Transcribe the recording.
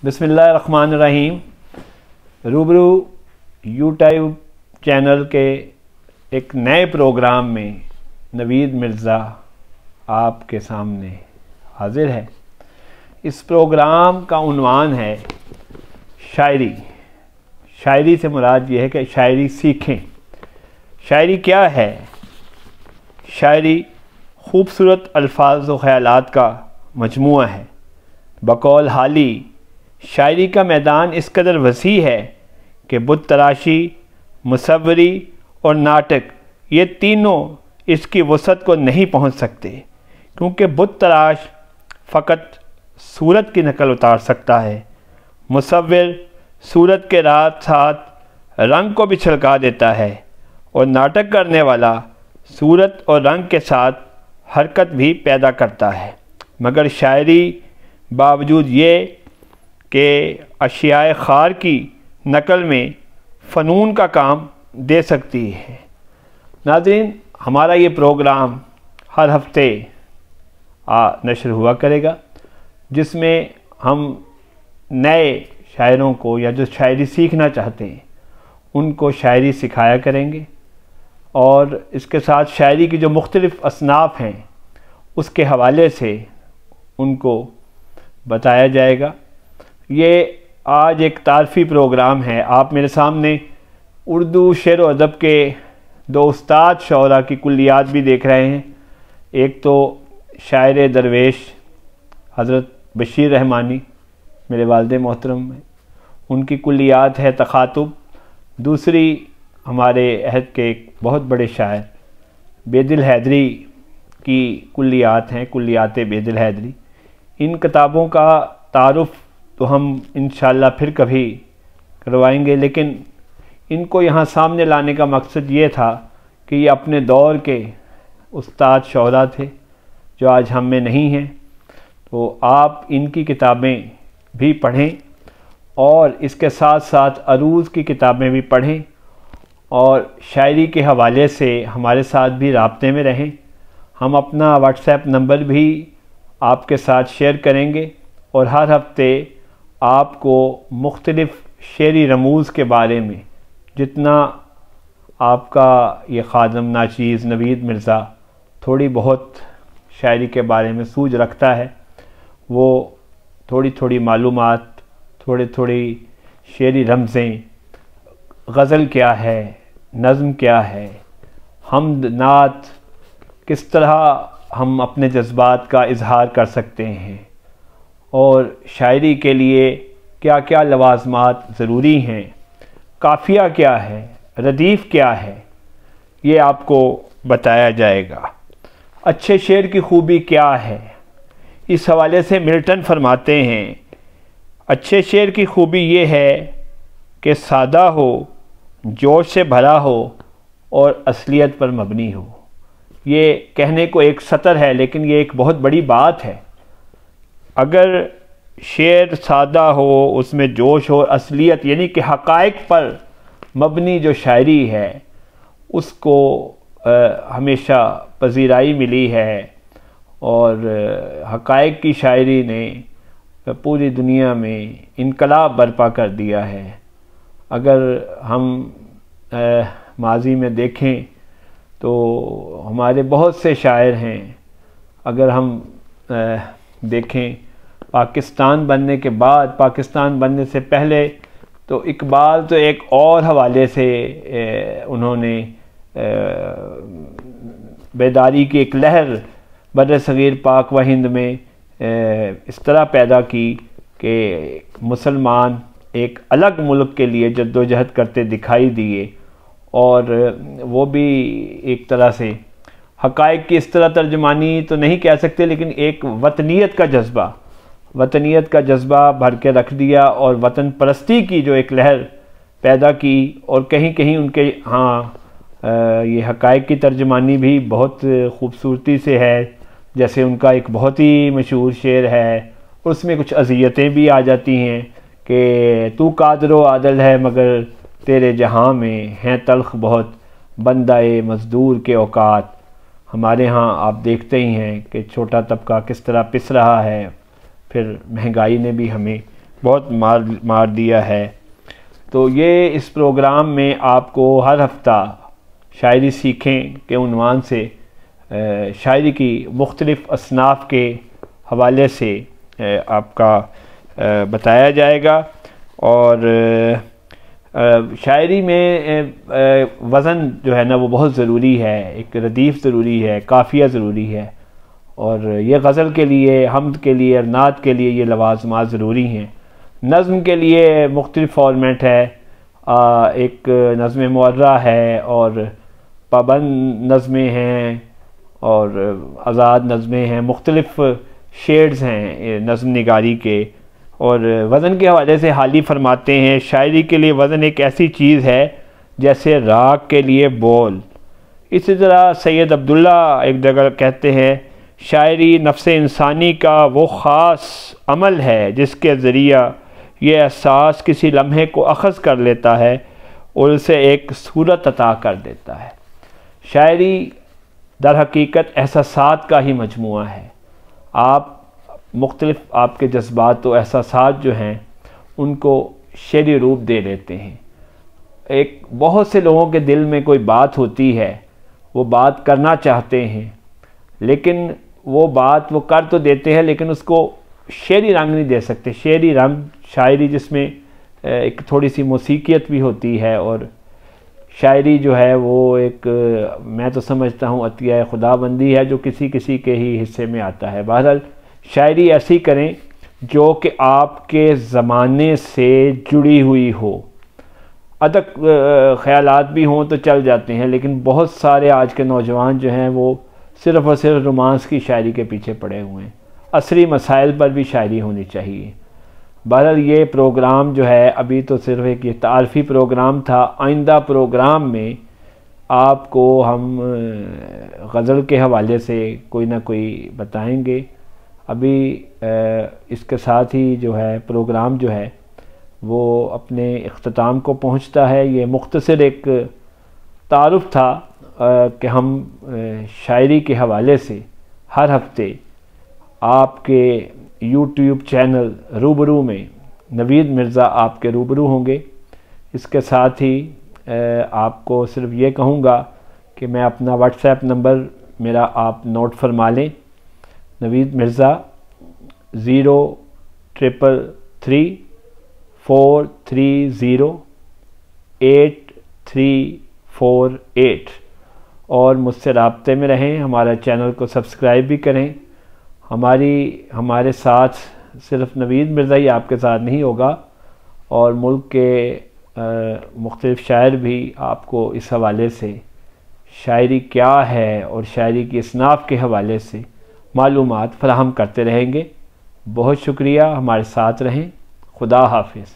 بسم اللہ الرحمن الرحیم۔ روبرو یوٹیوب چینل کے ایک نئے پروگرام میں نوید مرزا آپ کے سامنے حاضر ہے۔ اس پروگرام کا عنوان ہے شاعری۔ شاعری سے مراد یہ ہے کہ شاعری سیکھیں۔ شاعری کیا ہے؟ شاعری خوبصورت الفاظ و خیالات کا مجموعہ ہے۔ بقول حالی شاعری کا میدان اس قدر وسیع ہے کہ بت تراشی، مصوری اور ناٹک یہ تینوں اس کی وسعت کو نہیں پہنچ سکتے، کیونکہ بت تراش فقط صورت کی نقل اتار سکتا ہے، مصور صورت کے ساتھ رنگ کو بھی چھلکا دیتا ہے، اور ناٹک کرنے والا صورت اور رنگ کے ساتھ حرکت بھی پیدا کرتا ہے۔ مگر شاعری باوجود یہ کہ اشیاء خار کی نقل میں فنون کا کام دے سکتی ہے۔ ناظرین، ہمارا یہ پروگرام ہر ہفتے نشر ہوا کرے گا، جس میں ہم نئے شاعروں کو یا جو شاعری سیکھنا چاہتے ہیں ان کو شاعری سکھایا کریں گے، اور اس کے ساتھ شاعری کی جو مختلف اصناف ہیں اس کے حوالے سے ان کو بتایا جائے گا۔ یہ آج ایک تعارفی پروگرام ہے۔ آپ میرے سامنے اردو شعر و ادب کے دو استاد شعراء کی کلیات بھی دیکھ رہے ہیں۔ ایک تو شاعر درویش حضرت بشیر رحمانی میرے والد محترم ہیں، ان کی کلیات ہے تخاطب۔ دوسری ہمارے عہد کے ایک بہت بڑے شاعر بیدل حیدری کی کلیات ہیں، کلیات بیدل حیدری۔ ان کتابوں کا تعارف تو ہم انشاءاللہ پھر کبھی کروائیں گے، لیکن ان کو یہاں سامنے لانے کا مقصد یہ تھا کہ یہ اپنے دور کے استاد شعراء تھے جو آج ہم میں نہیں ہیں، تو آپ ان کی کتابیں بھی پڑھیں، اور اس کے ساتھ ساتھ عروض کی کتابیں بھی پڑھیں، اور شاعری کے حوالے سے ہمارے ساتھ بھی رابطے میں رہیں۔ ہم اپنا واٹس ایپ نمبر بھی آپ کے ساتھ شیئر کریں گے، اور ہر ہفتے آپ کو مختلف شعری رموز کے بارے میں جتنا آپ کا یہ خادم ناچیز نوید مرزا تھوڑی بہت شاعری کے بارے میں سوجھ رکھتا ہے، وہ تھوڑی تھوڑی معلومات، تھوڑی شعری رمزیں، غزل کیا ہے، نظم کیا ہے، حمد نعت کس طرح ہم اپنے جذبات کا اظہار کر سکتے ہیں، اور شاعری کے لیے کیا کیا لوازمات ضروری ہیں، قافیہ کیا ہے، ردیف کیا ہے، یہ آپ کو بتایا جائے گا۔ اچھے شعر کی خوبی کیا ہے؟ اس حوالے سے ملٹن فرماتے ہیں، اچھے شعر کی خوبی یہ ہے کہ سادہ ہو، جوش سے بھرا ہو، اور اصلیت پر مبنی ہو۔ یہ کہنے کو ایک سطر ہے، لیکن یہ ایک بہت بڑی بات ہے۔ اگر شعر سادہ ہو، اس میں جوش ہو، اصلیت یعنی کہ حقائق پر مبنی جو شاعری ہے اس کو ہمیشہ پذیرائی ملی ہے، اور حقائق کی شاعری نے پوری دنیا میں انقلاب برپا کر دیا ہے۔ اگر ہم ماضی میں دیکھیں تو ہمارے بہت سے شاعر ہیں، اگر ہم دیکھیں پاکستان بننے کے بعد، پاکستان بننے سے پہلے تو اقبال تو ایک اور حوالے سے انہوں نے بیداری کی ایک لہر بر صغیر پاک و ہند میں اس طرح پیدا کی کہ مسلمان ایک الگ ملک کے لیے جد و جہد کرتے دکھائی دیے، اور وہ بھی ایک طرح سے حقائق کی اس طرح ترجمانی تو نہیں کہہ سکتے، لیکن ایک وطنیت کا جذبہ بھر کے رکھ دیا، اور وطن پرستی کی جو ایک لہر پیدا کی، اور کہیں کہیں ان کے یہ حقائق کی ترجمانی بھی بہت خوبصورتی سے ہے۔ جیسے ان کا ایک بہت ہی مشہور شعر ہے، اور اس میں کچھ اذیتیں بھی آ جاتی ہیں کہ تو قادر و عادل ہے مگر تیرے جہاں میں ہیں تلخ بہت بندہ مزدور کے اوقات۔ ہمارے ہاں آپ دیکھتے ہی ہیں کہ چھوٹا طبقہ کس طرح پس رہا ہے، پھر مہنگائی نے بھی ہمیں بہت مار دیا ہے۔ تو یہ اس پروگرام میں آپ کو ہر ہفتہ شاعری سیکھیں کے عنوان سے شاعری کی مختلف اصناف کے حوالے سے آپ کا بتایا جائے گا، اور شاعری میں وزن جو ہے نا وہ بہت ضروری ہے، ایک ردیف ضروری ہے، قافیہ ضروری ہے، اور یہ غزل کے لیے، حمد کے لیے اور نعت کے لیے یہ لوازمات ضروری ہیں۔ نظم کے لیے مختلف فارمیٹ ہے، ایک نظم معرہ ہے اور پابند نظمیں ہیں اور آزاد نظمیں ہیں، مختلف شیڈز ہیں نظم نگاری کے۔ اور وزن کے حوالے سے حالی فرماتے ہیں شاعری کے لیے وزن ایک ایسی چیز ہے جیسے راگ کے لیے بول۔ اسی طرح سید عبداللہ ایک جگہ کہتے ہیں شاعری نفس انسانی کا وہ خاص عمل ہے جس کے ذریعہ یہ احساس کسی لمحے کو اخذ کر لیتا ہے اور اسے ایک صورت عطا کر دیتا ہے۔ شاعری در حقیقت احساسات کا ہی مجموعہ ہے۔ آپ مختلف آپ کے جذبات و احساسات جو ہیں ان کو شعری روپ دے لیتے ہیں۔ ایک بہت سے لوگوں کے دل میں کوئی بات ہوتی ہے، وہ بات کرنا چاہتے ہیں، لیکن وہ بات وہ کر تو دیتے ہیں لیکن اس کو شعری رنگ نہیں دے سکتے۔ شعری رنگ شاعری جس میں ایک تھوڑی سی موسیقیت بھی ہوتی ہے، اور شاعری جو ہے وہ ایک میں تو سمجھتا ہوں عطیہ خدا بندی ہے جو کسی کسی کے ہی حصے میں آتا ہے۔ بہرحال شاعری ایسی کریں جو کہ آپ کے زمانے سے جڑی ہوئی ہو۔ ادق خیالات بھی ہوں تو چل جاتے ہیں، لیکن بہت سارے آج کے نوجوان جو ہیں وہ صرف اور صرف رومانس کی شاعری کے پیچھے پڑے ہوئے ہیں۔ عصری مسائل پر بھی شاعری ہونی چاہیے۔ بہرحال یہ پروگرام جو ہے ابھی تو صرف ایک یہ تعارفی پروگرام تھا، آئندہ پروگرام میں آپ کو ہم غزل کے حوالے سے کوئی نہ کوئی بتائیں گے۔ ابھی اس کے ساتھ ہی جو ہے پروگرام جو ہے وہ اپنے اختتام کو پہنچتا ہے۔ یہ مختصر ایک تعارف تھا کہ ہم شاعری کے حوالے سے ہر ہفتے آپ کے یوٹیوب چینل روبرو میں نوید مرزا آپ کے روبرو ہوں گے۔ اس کے ساتھ ہی آپ کو صرف یہ کہوں گا کہ میں اپنا واٹس ایپ نمبر میرا آپ نوٹ فرما لیں، نوید مرزا 03343083348، اور مجھ سے رابطے میں رہیں۔ ہمارا چینل کو سبسکرائب بھی کریں۔ ہمارے ساتھ صرف نوید مرزا ہی آپ کے ساتھ نہیں ہوگا، اور ملک کے مختلف شاعر بھی آپ کو اس حوالے سے شاعری کیا ہے اور شاعری کی اصناف کے حوالے سے معلومات فراہم کرتے رہیں گے۔ بہت شکریہ، ہمارے ساتھ رہیں۔ خدا حافظ۔